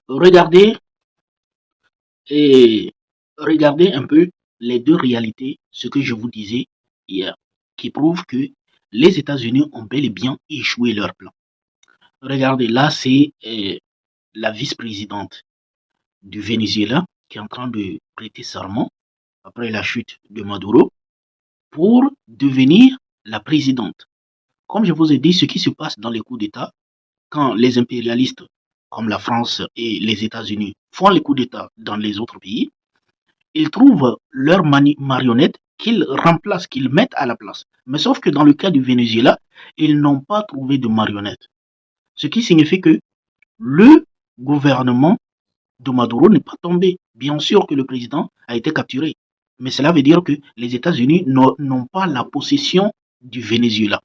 Regardez et regardez un peu les deux réalités, ce que je vous disais hier, qui prouve que les États-Unis ont bel et bien échoué leur plan. Regardez, là, c'est la vice-présidente du Venezuela qui est en train de prêter serment après la chute de Maduro pour devenir la présidente. Comme je vous ai dit, ce qui se passe dans les coups d'État, quand les impérialistes comme la France et les États-Unis font les coups d'État dans les autres pays, ils trouvent leurs marionnettes qu'ils remplacent, qu'ils mettent à la place. Mais sauf que dans le cas du Venezuela, ils n'ont pas trouvé de marionnettes. Ce qui signifie que le gouvernement de Maduro n'est pas tombé. Bien sûr que le président a été capturé. Mais cela veut dire que les États-Unis n'ont pas la possession du Venezuela.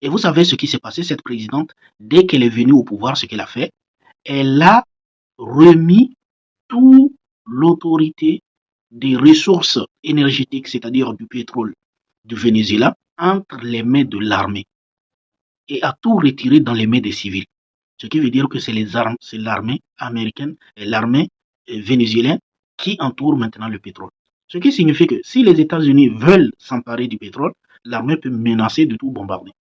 Et vous savez ce qui s'est passé, cette présidente, dès qu'elle est venue au pouvoir, ce qu'elle a fait, elle a remis toute l'autorité des ressources énergétiques, c'est-à-dire du pétrole du Venezuela, entre les mains de l'armée et a tout retiré dans les mains des civils. Ce qui veut dire que c'est l'armée américaine et l'armée vénézuélienne qui entourent maintenant le pétrole. Ce qui signifie que si les États-Unis veulent s'emparer du pétrole, l'armée peut menacer de tout bombarder.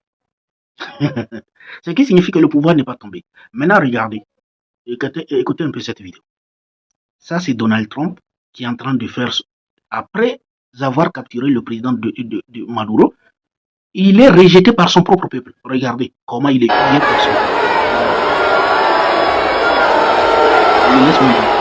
Ce qui signifie que le pouvoir n'est pas tombé. Maintenant, regardez, écoutez un peu cette vidéo. Ça, c'est Donald Trump qui est en train de faire, après avoir capturé le président de Maduro, il est rejeté par son propre peuple. Regardez comment il est bien perçu. Il laisse monter.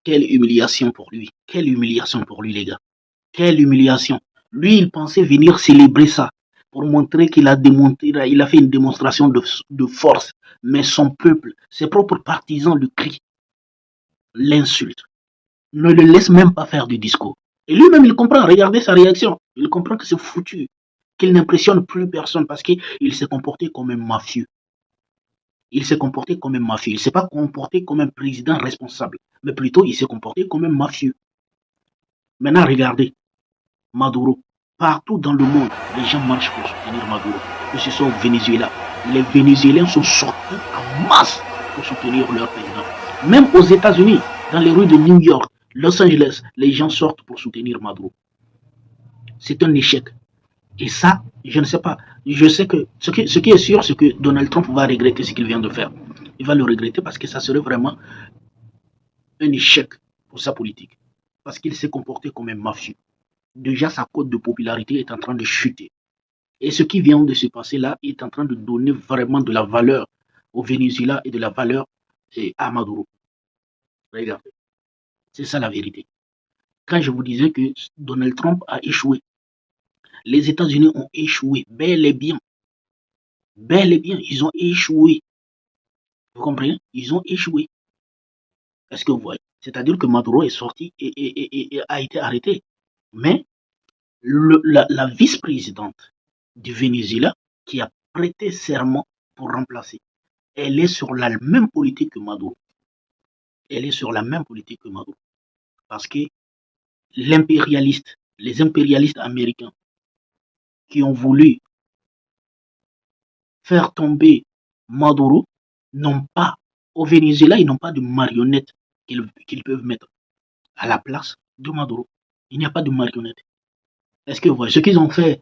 Quelle humiliation pour lui. Quelle humiliation pour lui, les gars. Quelle humiliation. Lui, il pensait venir célébrer ça pour montrer qu'il a démonté, il a fait une démonstration de force. Mais son peuple, ses propres partisans le crient, l'insultent, ne le laissent même pas faire du discours. Et lui-même, il comprend. Regardez sa réaction. Il comprend que c'est foutu, qu'il n'impressionne plus personne parce qu'il s'est comporté comme un mafieux. Il s'est comporté comme un mafieux. Il ne s'est pas comporté comme un président responsable, mais plutôt il s'est comporté comme un mafieux. Maintenant, regardez, Maduro. Partout dans le monde, les gens marchent pour soutenir Maduro. Que ce soit au Venezuela. Les Vénézuéliens sont sortis en masse pour soutenir leur président. Même aux États-Unis, dans les rues de New York, Los Angeles, les gens sortent pour soutenir Maduro. C'est un échec. Et ça, je ne sais pas. Je sais que ce qui est sûr, c'est que Donald Trump va regretter ce qu'il vient de faire. Il va le regretter parce que ça serait vraiment un échec pour sa politique. Parce qu'il s'est comporté comme un mafieux. Déjà, sa cote de popularité est en train de chuter. Et ce qui vient de se passer là est en train de donner vraiment de la valeur au Venezuela et de la valeur à Maduro. Regardez, c'est ça la vérité. Quand je vous disais que Donald Trump a échoué, les États-Unis ont échoué, bel et bien. Bel et bien, ils ont échoué. Vous comprenez? Ils ont échoué. Est-ce que vous voyez? C'est-à-dire que Maduro est sorti et a été arrêté. Mais la vice-présidente du Venezuela, qui a prêté serment pour remplacer, elle est sur la même politique que Maduro. Elle est sur la même politique que Maduro. Parce que les impérialistes américains qui ont voulu faire tomber Maduro n'ont pas, au Venezuela, ils n'ont pas de marionnettes qu'ils peuvent mettre à la place de Maduro. Il n'y a pas de marionnettes. Est-ce que vous voyez ce qu'ils ont fait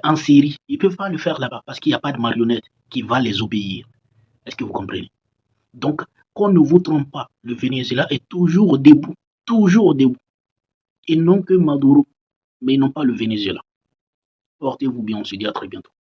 en Syrie, ils ne peuvent pas le faire là-bas parce qu'il n'y a pas de marionnette qui va les obéir. Est-ce que vous comprenez? Donc, qu'on ne vous trompe pas, le Venezuela est toujours debout, toujours debout. Ils n'ont que Maduro, mais ils n'ont pas le Venezuela. Portez-vous bien, on se dit à très bientôt.